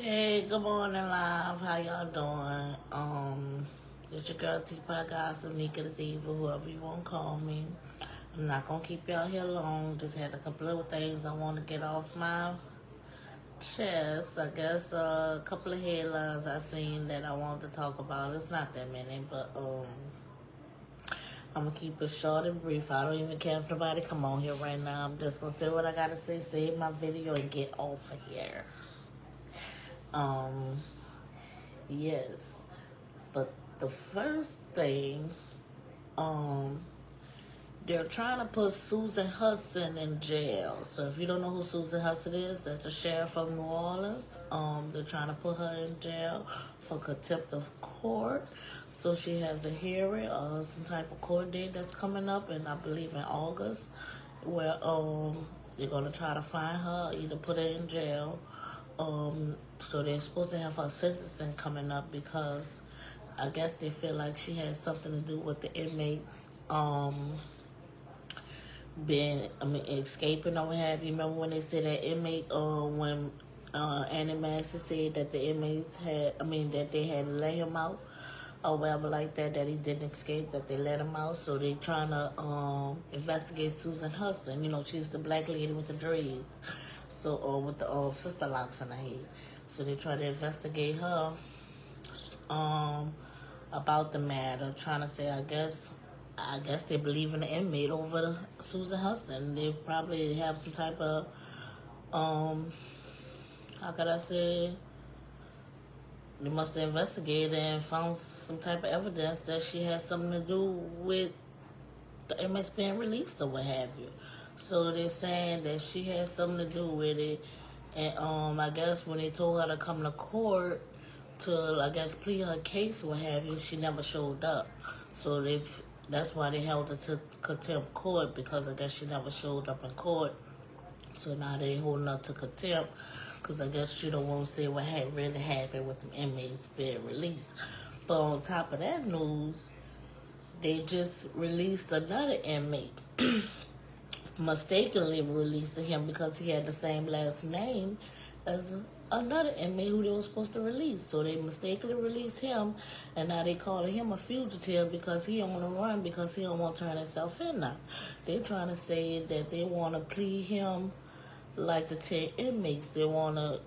Hey, good morning, live. How y'all doing? It's your girl T-Pot Goss, Nika the Diva, whoever you want to call me. I'm not gonna keep y'all here long. Just had a couple of things I want to get off my chest. I guess a couple of headlines I seen that I want to talk about. It's not that many, but I'm gonna keep it short and brief. I don't even care if nobody come on here right now. I'm just gonna say what I gotta say, save my video, and get off of here. Um, yes. But the first thing, um, they're trying to put Susan Hudson in jail. So if you don't know who Susan Hudson is, that's the sheriff of New Orleans. They're trying to put her in jail for contempt of court. So she has a hearing or some type of court date that's coming up, and I believe in August, where they're gonna try to find her, either put her in jail. So they're supposed to have her sentencing coming up because I guess they feel like she has something to do with the inmates escaping or what have you. Remember when they said that inmate when Annie Massey said that the inmates that they had let him out or whatever like that he didn't escape, that they let him out. So they trying to investigate Susan Hudson. You know, she's the black lady with the dreads. So with the sister locks in her head. So they try to investigate her about the matter, trying to say I guess they believe in the inmate over Susan Hudson. They probably have some type of how could I say, they must have investigated and found some type of evidence that she has something to do with the inmates being released or what have you. So they're saying that she has something to do with it. And I guess when they told her to come to court to, I guess, plead her case or what have you, she never showed up. So that's why they held her to contempt court, because I guess she never showed up in court. So now they holding her to contempt because I guess she don't want to say what had really happened with them inmates being released. But on top of that news, they just released another inmate. Mistakenly released him because he had the same last name as another inmate who they were supposed to release. So they mistakenly released him, and now they calling him a fugitive because he don't want to run, because he don't want to turn himself in now. They're trying to say that they want to plead him like the 10 inmates. They want to,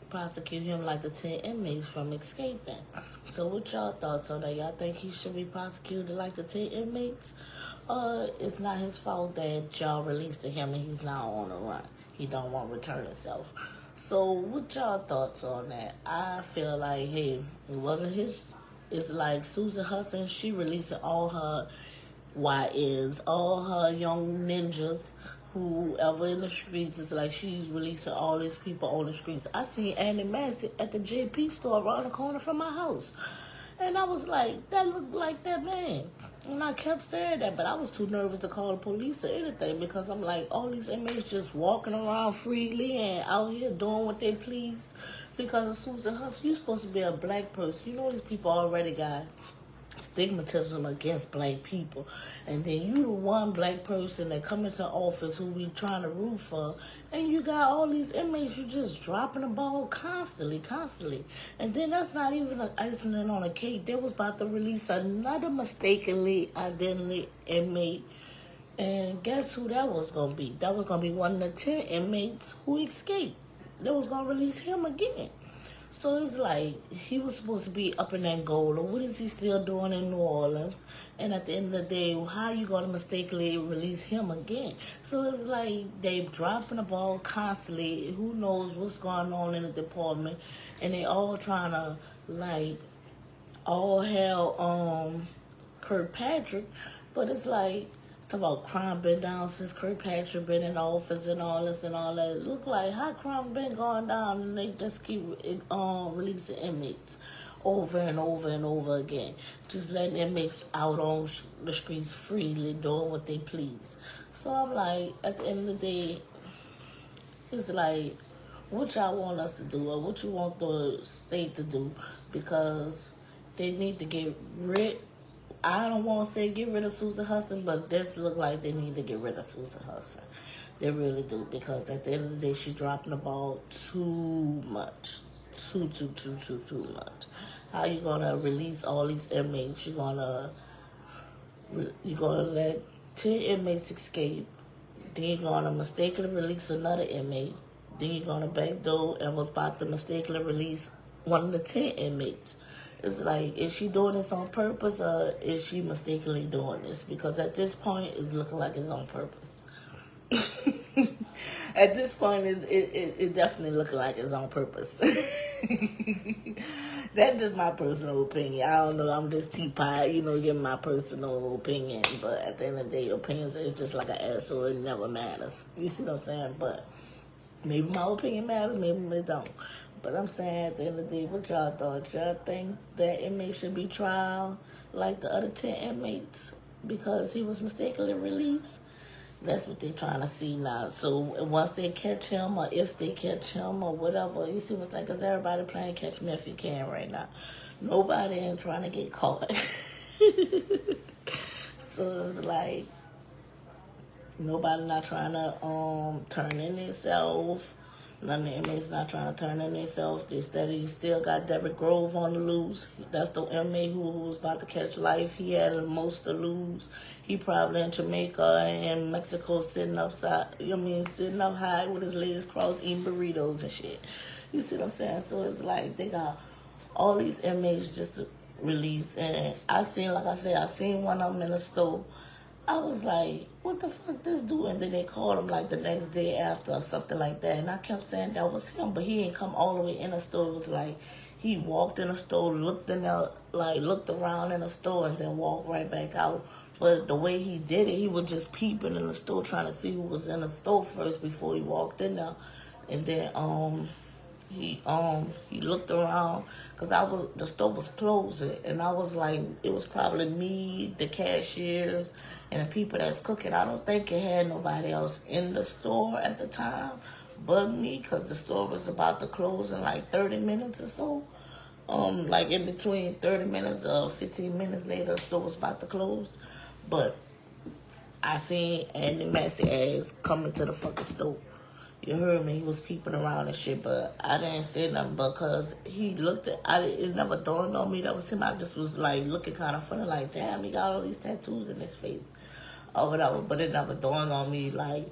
prosecute him like the 10 inmates from escaping. So what y'all thoughts on that? Y'all think he should be prosecuted like the 10 inmates? It's not his fault that y'all released him and he's now on the run. He don't want to return himself. So what y'all thoughts on that? I feel like, hey, it wasn't his. It's like Susan Hudson, she releasing all her YNs, all her young ninjas, whoever in the streets. Is like she's releasing all these people on the streets. I seen Annie Massey at the JP store around the corner from my house. And I was like, that looked like that man. And I kept saying that, but I was too nervous to call the police or anything, because I'm like, all these inmates just walking around freely and out here doing what they please. Because of Susan Hudson, you're supposed to be a black person. You know these people already got stigmatism against black people, and then you the one black person that come into office who we trying to root for, and you got all these inmates, you just dropping the ball constantly, and then that's not even an icing on a cake. They was about to release another mistakenly identity inmate, and guess who that was gonna be? That was gonna be one of the 10 inmates who escaped. They was gonna release him again. So it's like he was supposed to be up in Angola. What is he still doing in New Orleans? And at the end of the day, how you gonna mistakenly release him again? So it's like they dropping the ball constantly. Who knows what's going on in the department? And they all trying to all hell Kirkpatrick, but it's like, talk about crime been down since Kirkpatrick been in office and all this and all that. It look like how crime been going down, and they just keep releasing inmates over and over and over again, just letting inmates out on the streets freely, doing what they please. So I'm like, at the end of the day, it's like, what y'all want us to do, or what you want the state to do, because they need to get rid I don't want to say get rid of Susan Hudson, but this look like they need to get rid of Susan Hudson. They really do, because at the end of the day, she dropping the ball too much. Too much. How you gonna release all these inmates? You're gonna let 10 inmates escape. Then you're gonna mistakenly release another inmate. Then you're gonna backdoor and was about to mistakenly release one of the 10 inmates. It's like, is she doing this on purpose, or is she mistakenly doing this? Because at this point, it's looking like it's on purpose. At this point, it definitely looking like it's on purpose. That's just my personal opinion. I don't know. I'm just teapot, giving my personal opinion. But at the end of the day, opinions is just like an asshole. It never matters. You see what I'm saying? But maybe my opinion matters, maybe it don't. But I'm saying, at the end of the day, what y'all thought? Y'all think that inmate should be trial like the other 10 inmates because he was mistakenly released? That's what they're trying to see now. So once they catch him, or if they catch him, or whatever, you see what I'm saying? Because everybody playing catch me if you can right now. Nobody ain't trying to get caught. So it's like, nobody not trying to turn in themselves. None of the inmates not trying to turn in themselves. They still got Derrick Grove on the loose. That's the inmate who was about to catch life. He had the most to lose. He probably in Jamaica and Mexico sitting sitting up high with his legs crossed eating burritos and shit. You see what I'm saying? So it's like they got all these inmates just released. And I seen one of them in the store. I was like, what the fuck this dude? And then they called him like the next day after or something like that. And I kept saying that was him, but he ain't come all the way in the store. It was like he walked in the store, looked around in the store, and then walked right back out. But the way he did it, he was just peeping in the store, trying to see who was in the store first before he walked in there. And then he looked around because the store was closing, and I was like, it was probably me, the cashiers, and the people that's cooking. I don't think it had nobody else in the store at the time but me, because the store was about to close in like 30 minutes or so. Like in between 30 minutes or 15 minutes later, the store was about to close. But I seen Andy Massey ass coming to the fucking store. You heard me? He was peeping around and shit, but I didn't say nothing because he looked at. It never dawned on me that was him. I just was like looking kind of funny, like, damn, he got all these tattoos in his face or whatever. But it never dawned on me, like.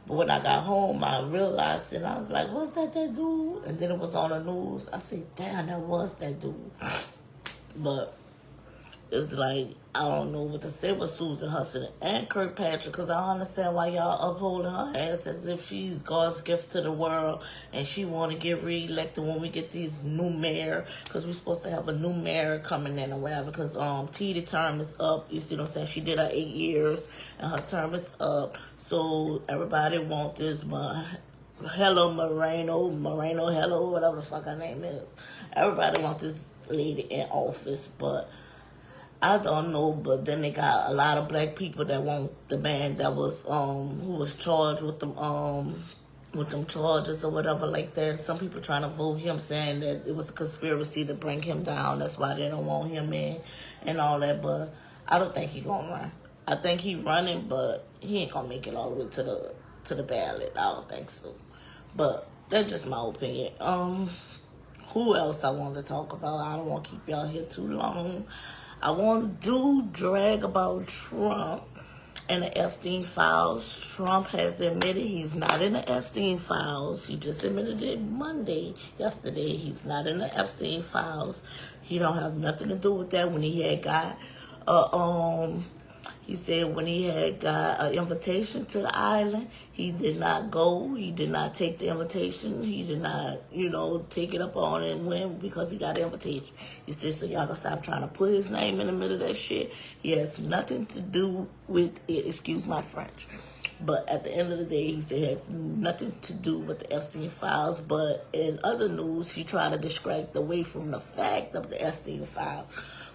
But when I got home, I realized it. And I was like, "What's that dude?" And then it was on the news. I said, "Damn, that was that dude." But it's like, I don't know what to say with Susan Hudson and Kirkpatrick, because I understand why y'all upholding her ass as if she's God's gift to the world and she want to get reelected when we get these new mayor, because we're supposed to have a new mayor coming in or whatever, because T.D. term is up. You see what I'm saying? She did her 8 years and her term is up. So everybody want this, hello Moreno, hello, whatever the fuck her name is. Everybody want this lady in office, but I don't know, but then they got a lot of black people that want the man that was who was charged with them charges or whatever like that. Some people trying to vote him, saying that it was a conspiracy to bring him down. That's why they don't want him in and all that. But I don't think he gonna run. I think he running, but he ain't gonna make it all the way to the ballot. I don't think so. But that's just my opinion. Who else I want to talk about? I don't want to keep y'all here too long. I want to drag about Trump and the Epstein files. Trump has admitted he's not in the Epstein files. He just admitted it yesterday. He's not in the Epstein files. He don't have nothing to do with that. When he had got he said when he had got an invitation to the island, he did not go. He did not take the invitation. He did not, take it up on and win because he got the invitation. He said, so y'all gonna stop trying to put his name in the middle of that shit. He has nothing to do with it. Excuse my French. But at the end of the day, he said it has nothing to do with the Epstein files. But in other news, he tried to distract away from the fact of the Epstein file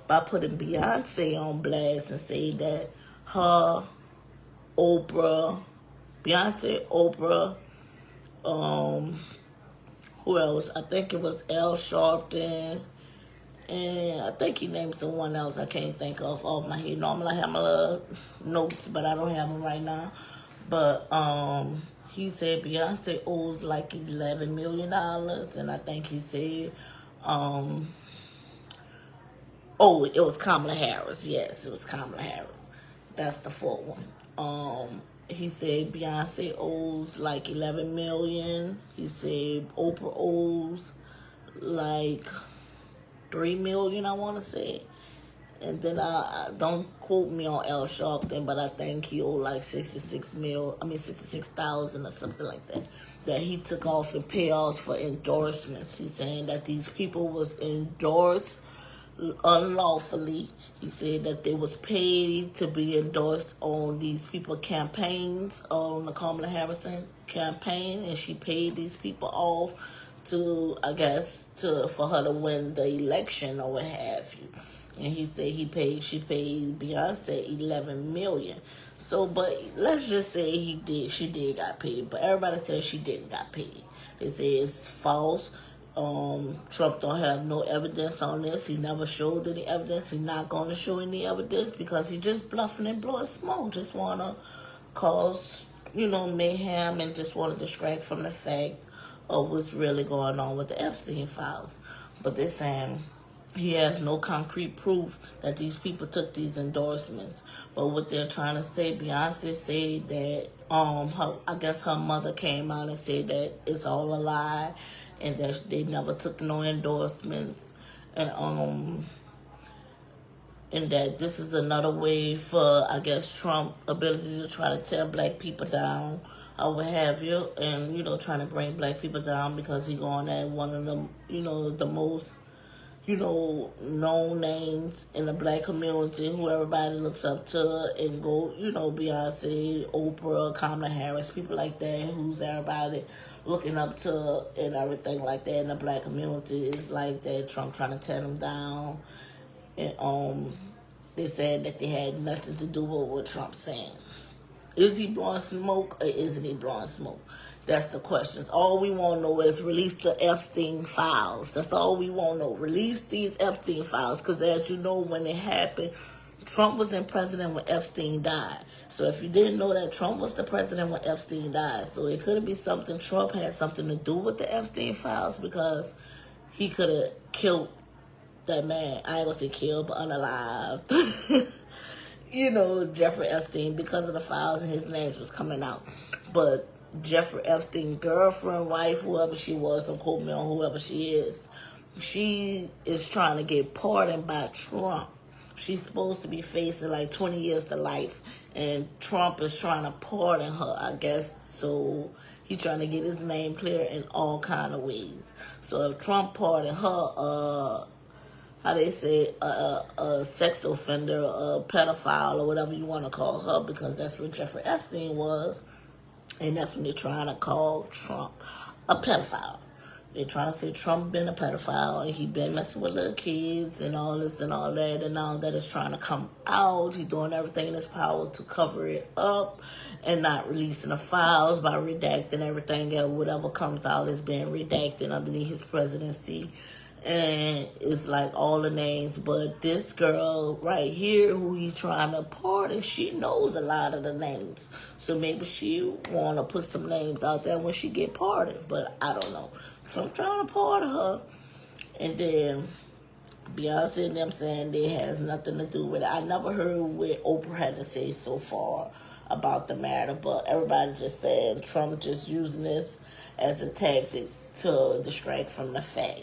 by putting Beyoncé on blast and say that her, Beyonce, Oprah, who else? I think it was Al Sharpton And I think he named someone else I can't think of off my head. Normally I have my little notes, but I don't have them right now. But he said Beyonce owes like $11 million, and I think he said oh, it was Kamala Harris. Yes, it was Kamala Harris. That's the full one. He said Beyonce owes like 11 million. He said Oprah owes like 3 million, I want to say. And then I don't quote me on Al Sharpton, but I think he owed like 66,000 or something like that. That he took off in payoffs for endorsements. He's saying that these people was endorsed unlawfully. He said that they was paid to be endorsed on these people campaigns, on the Kamala Harris campaign, and she paid these people off to, I guess, for her to win the election or what have you. And he said she paid Beyonce 11 million. So, but let's just say she did got paid, but everybody says she didn't got paid. They say it's false. Trump don't have no evidence on this. He never showed any evidence. He's not going to show any evidence because he just bluffing and blowing smoke. Just want to cause, mayhem and just want to distract from the fact of what's really going on with the Epstein files. But they're saying he has no concrete proof that these people took these endorsements. But what they're trying to say, Beyonce said that I guess her mother came out and said that it's all a lie and that they never took no endorsements, and that this is another way for, I guess, Trump ability to try to tear black people down or what have you, and trying to bring black people down because he going at one of them, the most known names in the black community who everybody looks up to and go, Beyonce, Oprah, Kamala Harris, people like that, who's everybody looking up to and everything like that in the black community. Is like that Trump trying to tear them down. And they said that they had nothing to do with what Trump's saying. Is he blowing smoke or isn't he blowing smoke? That's the questions. All we want to know is release the Epstein files. That's all we want to know. Release these Epstein files. Because as you know, when it happened, Trump was in president when Epstein died. So if you didn't know that, Trump was the president when Epstein died. So it could be something, Trump had something to do with the Epstein files because he could have killed that man. I ain't going to say killed, but unalived. Jeffrey Epstein, because of the files and his names was coming out. But Jeffrey Epstein, girlfriend, wife, whoever she was, don't quote me on whoever she is trying to get pardoned by Trump. She's supposed to be facing like 20 years to life, and Trump is trying to pardon her, I guess. So he's trying to get his name clear in all kind of ways. So if Trump pardoned her, how they say, a sex offender, a pedophile, or whatever you want to call her, because that's what Jeffrey Epstein was. And that's when they're trying to call Trump a pedophile. They're trying to say Trump been a pedophile and he been messing with little kids and all this and all that. And now that is trying to come out. He's doing everything in his power to cover it up and not releasing the files by redacting everything. And whatever comes out is being redacted underneath his presidency. And it's like all the names, but this girl right here who he's trying to pardon, she knows a lot of the names. So maybe she want to put some names out there when she get pardoned, but I don't know. So I'm trying to pardon her. And then Beyonce and them saying they has nothing to do with it. I never heard what Oprah had to say so far about the matter, but everybody's just saying Trump just using this as a tactic to distract from the fact.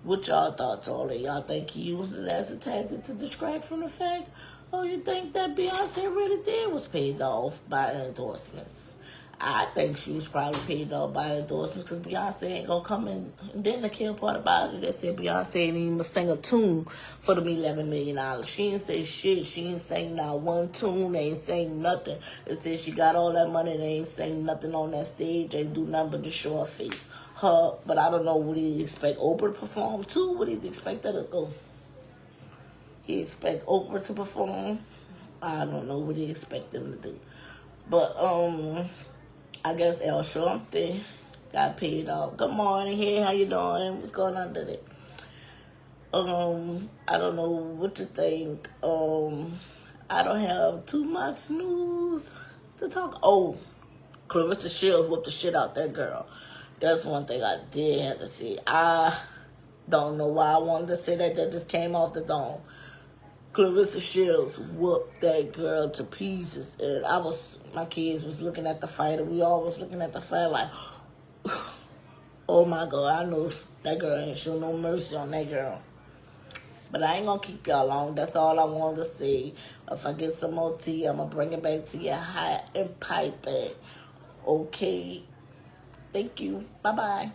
What y'all thoughts on it? Y'all think he used it as a tactic to distract from the fact? Or you think that Beyonce really did was paid off by endorsements? I think she was probably paid off by endorsements because Beyonce ain't gonna come in. And then the kill part about it, they said Beyonce ain't even sing a tune for them $11 million. She ain't say shit. She ain't sing not one tune. They ain't sing nothing. They said she got all that money. They ain't sing nothing on that stage. They do nothing but to show her face. But I don't know, would he expect Oprah to perform too? Would he expect her to go? He expect Oprah to perform? I don't know what he expect them to do. But I guess Al Sharpton got paid off. Good morning, hey, how you doing? What's going on today? I don't know what to think. I don't have too much news to talk. Oh, Clarissa Shields whooped the shit out that girl. That's one thing I did have to see. I don't know why I wanted to say that. That just came off the dome. Clarissa Shields whooped that girl to pieces. And my kids was looking at the fight, and we all was looking at the fight like, oh my God, I know that girl ain't show no mercy on that girl. But I ain't gonna keep y'all long. That's all I wanted to say. If I get some more tea, I'm gonna bring it back to you hot and piping. Okay. Thank you. Bye-bye.